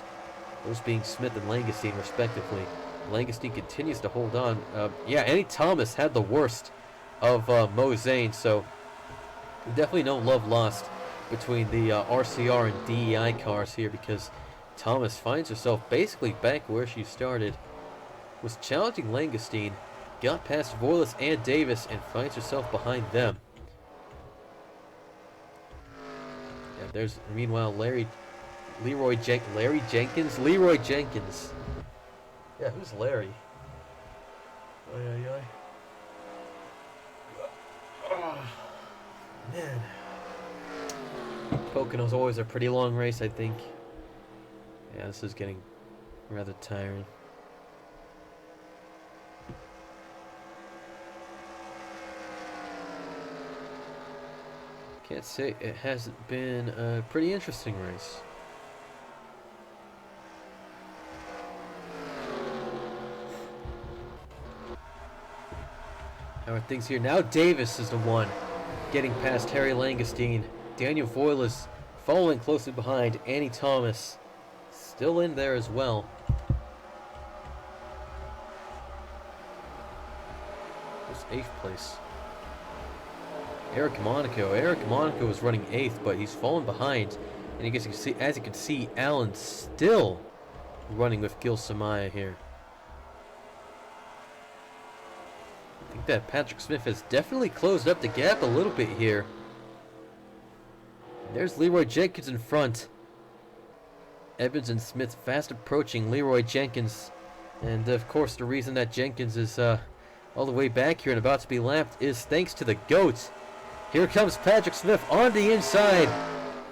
Those being Smith and Langestein, respectively. Langestein continues to hold on. Yeah, Annie Thomas had the worst of Mo Zane, so definitely no love lost between the RCR and DEI cars here, because Thomas finds herself basically back where she started. Was challenging Langestein, got past Voiles and Davis, and finds herself behind them. Yeah, there's meanwhile Leroy Jenkins. Yeah, who's Larry? Oh, man. Pocono's always a pretty long race, I think. Yeah, this is getting rather tiring. Can't say it hasn't been a pretty interesting race. How are things here? Now Davis is the one getting past Harry Langestein. Daniel Voiles following closely behind. Annie Thomas still in there as well. What's 8th place? Eric Monaco. Eric Monaco is running 8th, but he's fallen behind. And as you can see, Allen still running with Gil Samaya here. I think that Patrick Smith has definitely closed up the gap a little bit here. There's Leroy Jenkins in front. Evans and Smith fast approaching Leroy Jenkins. And of course the reason that Jenkins is all the way back here and about to be lapped is thanks to the GOAT. Here comes Patrick Smith on the inside.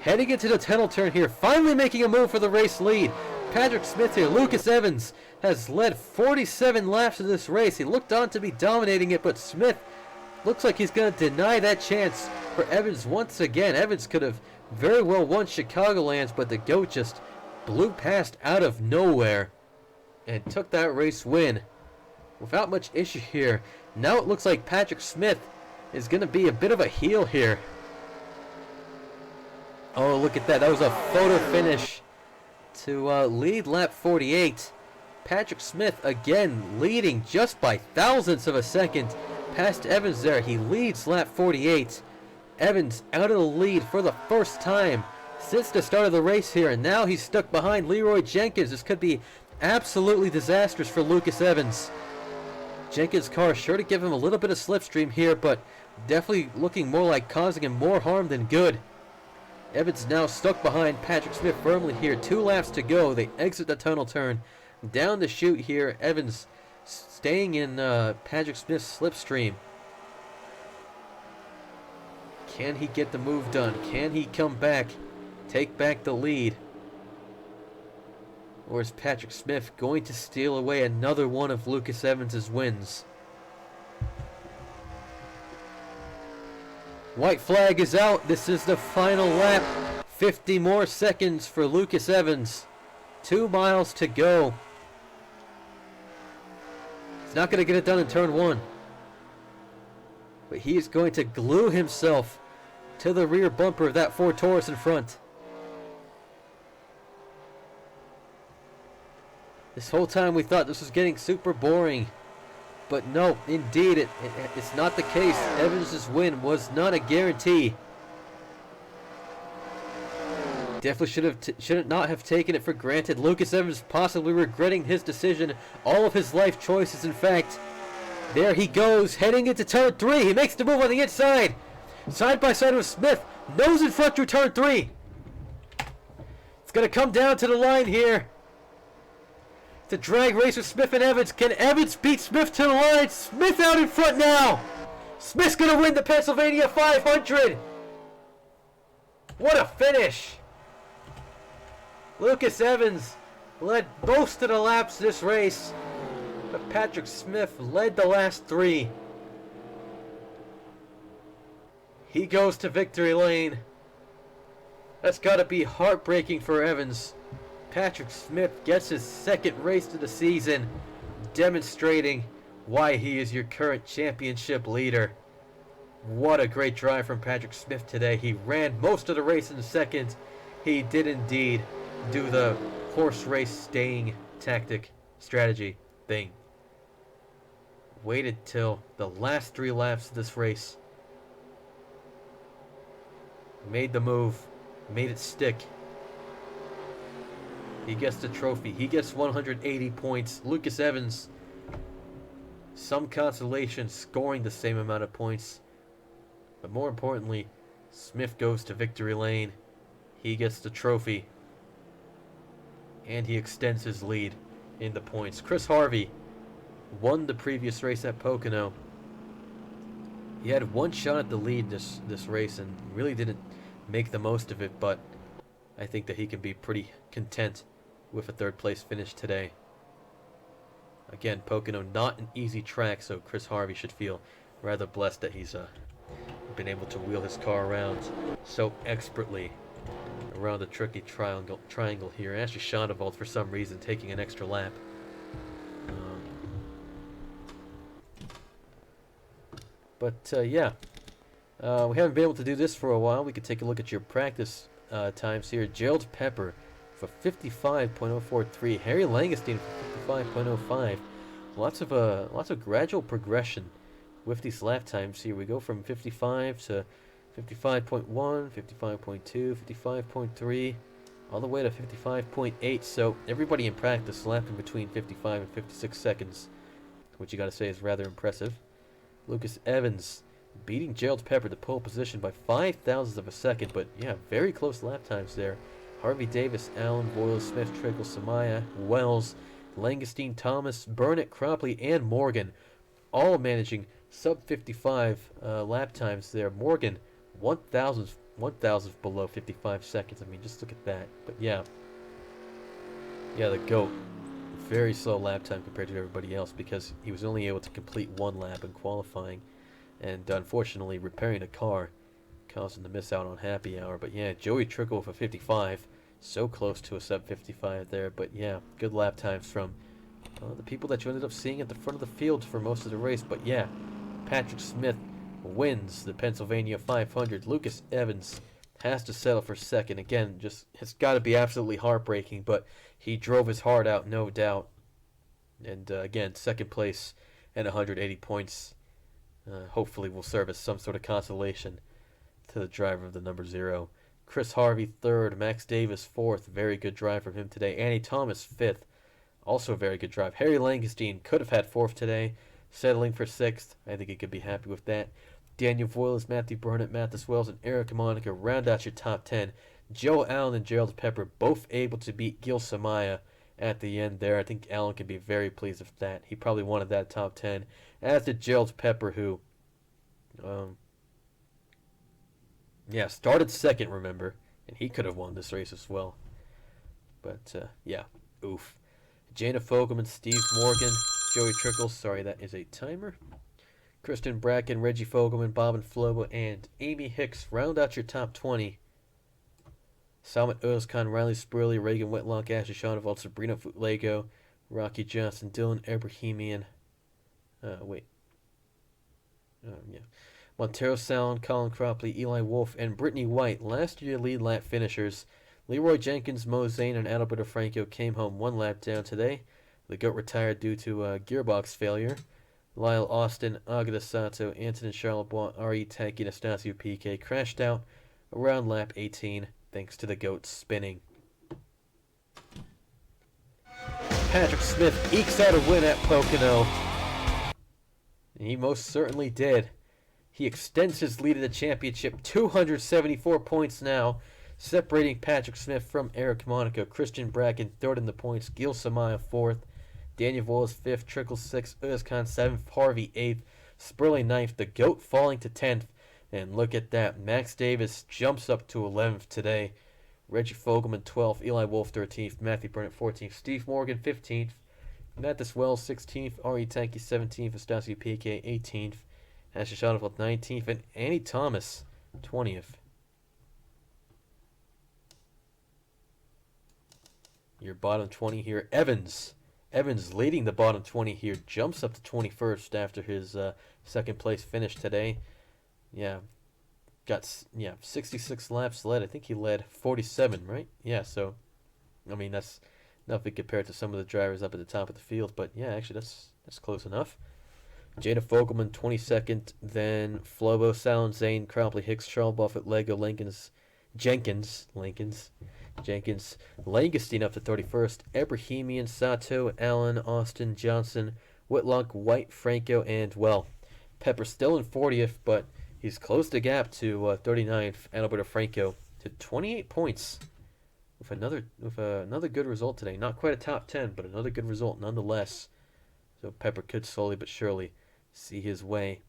Heading into the tunnel turn here. Finally making a move for the race lead. Patrick Smith here. Lucas Evans has led 47 laps in this race. He looked on to be dominating it, but Smith looks like he's going to deny that chance for Evans once again. Evans could have very well won Chicagolands, but the GOAT just blew past out of nowhere and took that race win without much issue here. Now it looks like Patrick Smith is going to be a bit of a heel here. Oh, look at that. That was a photo finish to lead lap 48. Patrick Smith again leading just by thousandths of a second past Evans there. He leads lap 48. Evans out of the lead for the first time since the start of the race here, and now he's stuck behind Leroy Jenkins. This could be absolutely disastrous for Lucas Evans. Jenkins' car sure to give him a little bit of slipstream here, but definitely looking more like causing him more harm than good. Evans now stuck behind Patrick Smith firmly here. 2 laps to go. They exit the tunnel turn. Down the chute here. Evans staying in Patrick Smith's slipstream. Can he get the move done? Can he come back? Take back the lead? Or is Patrick Smith going to steal away another one of Lucas Evans' wins? White flag is out. This is the final lap. 50 more seconds for Lucas Evans. 2 miles to go. He's not going to get it done in turn 1. But he is going to glue himself to the rear bumper of that Ford Taurus in front. This whole time we thought this was getting super boring. But no, indeed, it's not the case. Evans' win was not a guarantee. Definitely should not have taken it for granted. Lucas Evans possibly regretting his decision, all of his life choices, in fact. There he goes, heading into turn 3. He makes the move on the inside. Side by side with Smith. Nose in front through turn 3. It's going to come down to the line here. The drag race with Smith and Evans. Can Evans beat Smith to the line? Smith out in front now. Smith's going to win the Pennsylvania 500. What a finish. Lucas Evans led most of the laps this race, but Patrick Smith led the last 3. He goes to victory lane. That's got to be heartbreaking for Evans. Patrick Smith gets his 2nd race of the season, demonstrating why he is your current championship leader. What a great drive from Patrick Smith today. He ran most of the race in the 2nd. He did indeed do the horse race staying tactic strategy thing. Waited till the last 3 laps of this race. Made the move. Made it stick. He gets the trophy. He gets 180 points. Lucas Evans, some consolation, scoring the same amount of points. But more importantly, Smith goes to victory lane. He gets the trophy. And he extends his lead in the points. Chris Harvey won the previous race at Pocono. He had 1 shot at the lead this race and really didn't make the most of it, but I think that he can be pretty content with a 3rd place finish today. Again, Pocono not an easy track, so Chris Harvey should feel rather blessed that he's been able to wheel his car around so expertly around the tricky triangle here. Ashley Shondevold, for some reason, taking an extra lap. Yeah, we haven't been able to do this for a while. We could take a look at your practice times here. Gerald Pepper for 55.043. Harry Langestein for 55.05. Lots of gradual progression with these lap times here. We go from 55 to 55.1, 55.2, 55.3, all the way to 55.8. So everybody in practice lapping between 55 and 56 seconds, which you got to say is rather impressive. Lucas Evans beating Gerald Pepper to pole position by 0.005 of a second, but yeah, very close lap times there. Harvey Davis, Allen, Boyle, Smith, Trickle, Samaya, Wells, Langestein, Thomas, Burnett, Cropley, and Morgan, all managing sub 55 lap times there. Morgan, 1,000 below 55 seconds. I mean, just look at that. But yeah, the GOAT, very slow lap time compared to everybody else because he was only able to complete 1 lap in qualifying, and unfortunately repairing the car causing the miss out on happy hour. But yeah, Joey Trickle with a 55. So close to a sub 55 there. But yeah, good lap times from the people that you ended up seeing at the front of the field for most of the race. But yeah, Patrick Smith wins the Pennsylvania 500. Lucas Evans has to settle for second. Again, just it's got to be absolutely heartbreaking, but he drove his heart out, no doubt. And again, second place and 180 points. Hopefully will serve as some sort of consolation to the driver of the number 0. Chris Harvey third, Max Davis fourth. Very good drive from him today. Andy Thomas fifth. Also a very good drive. Harry Langenstein could have had fourth today, settling for sixth. I think he could be happy with that. Daniel Voiles, Matthew Burnett, Mathis Wells, and Eric Monica round out your top 10. Joe Allen and Gerald Pepper both able to beat Gil Samaya at the end there. I think Allen can be very pleased with that. He probably wanted that top 10. As did Gerald Pepper, who started second, remember, and he could have won this race as well. But yeah, oof. Jana Fogelman, Steve Morgan, Joey Trickle, sorry, that is a timer. Kristen Bracken, Reggie Fogelman, Bob and Flobo, and Amy Hicks round out your top 20. Salmat Özkan, Riley Spurley, Reagan Whitlock, Ashley Shonevald, Sabrina Futlego, Rocky Johnson, Dylan Abrahamian. Montero Salon, Colin Cropley, Eli Wolf, and Brittany White, last year lead lap finishers. Leroy Jenkins, Mo Zane, and Adalberto Franco came home one lap down today. The GOAT retired due to gearbox failure. Lyle Austin, Agata Sato, Antonin Charlebois, R.E. Tanky, and Anastasio Piquet crashed out around lap 18 thanks to the GOAT spinning. Patrick Smith ekes out a win at Pocono. He most certainly did. He extends his lead in the championship, 274 points now, separating Patrick Smith from Eric Monaco. Christian Bracken third in the points, Gil Samaya fourth, Daniel Voiles fifth, Trickle sixth, Özkan seventh, Harvey eighth, Spurley ninth, the GOAT falling to 10th. And look at that, Max Davis jumps up to 11th today. Reggie Fogelman 12th, Eli Wolf 13th, Matthew Burnett 14th, Steve Morgan 15th, Mathis Wells 16th, R.E. Tanky 17th, Anastasio Piquet 18th, Ashley Shoneveld 19th, and Andy Thomas 20th. Your bottom 20 here, Evans. Evans leading the bottom 20 here, jumps up to 21st after his second place finish today. Got 66 laps led. I think he led 47, right? Yeah, so, I mean, that's nothing compared to some of the drivers up at the top of the field. But, yeah, actually, that's close enough. Jada Fogelman, 22nd. Then Flobo, Salon, Zane, Cropley, Hicks, Charles Buffett, Lego, Jenkins, Langenstein up to 31st. Abrahamian, Sato, Allen, Austin, Johnson, Whitlock, White, Franco, and, well, Pepper still in 40th, but he's closed the gap to 39th, Adalberto Franco, to 28 points with another good result today. Not quite a top 10, but another good result nonetheless. So Pepper could slowly but surely see his way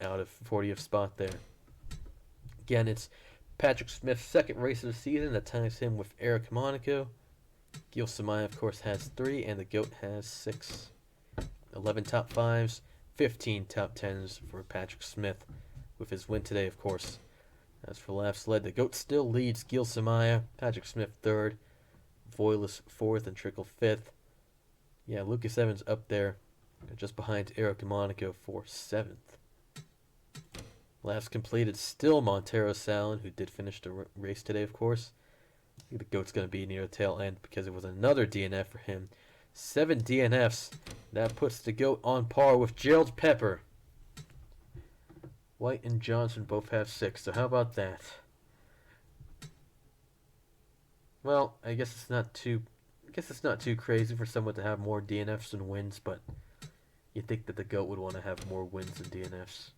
out of 40th spot there. Again, it's Patrick Smith's second race of the season that ties him with Eric Monaco. Gil Samaya, of course, has 3, and the GOAT has 6. 11 top 5s, 15 top 10s for Patrick Smith with his win today, of course. As for laps led, the GOAT still leads Gil Samaya, Patrick Smith 3rd, Voiles 4th, and Trickle 5th. Yeah, Lucas Evans up there, just behind Eric Monaco for 7th. Laps completed, still Montero Salon, who did finish the race today, of course. I think the GOAT's going to be near the tail end because it was another DNF for him. 7 DNFs. That puts the GOAT on par with Gerald Pepper. White and Johnson both have 6, so how about that? Well, I guess it's not too crazy for someone to have more DNFs than wins, but you'd think that the GOAT would want to have more wins than DNFs.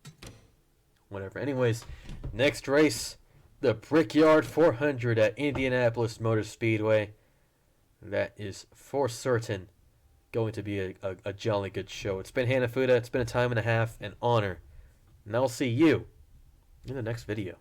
Whatever. Anyways, next race, the Brickyard 400 at Indianapolis Motor Speedway. That is for certain going to be a jolly good show. It's been Hanafuda. It's been a time and a half, an honor. And I'll see you in the next video.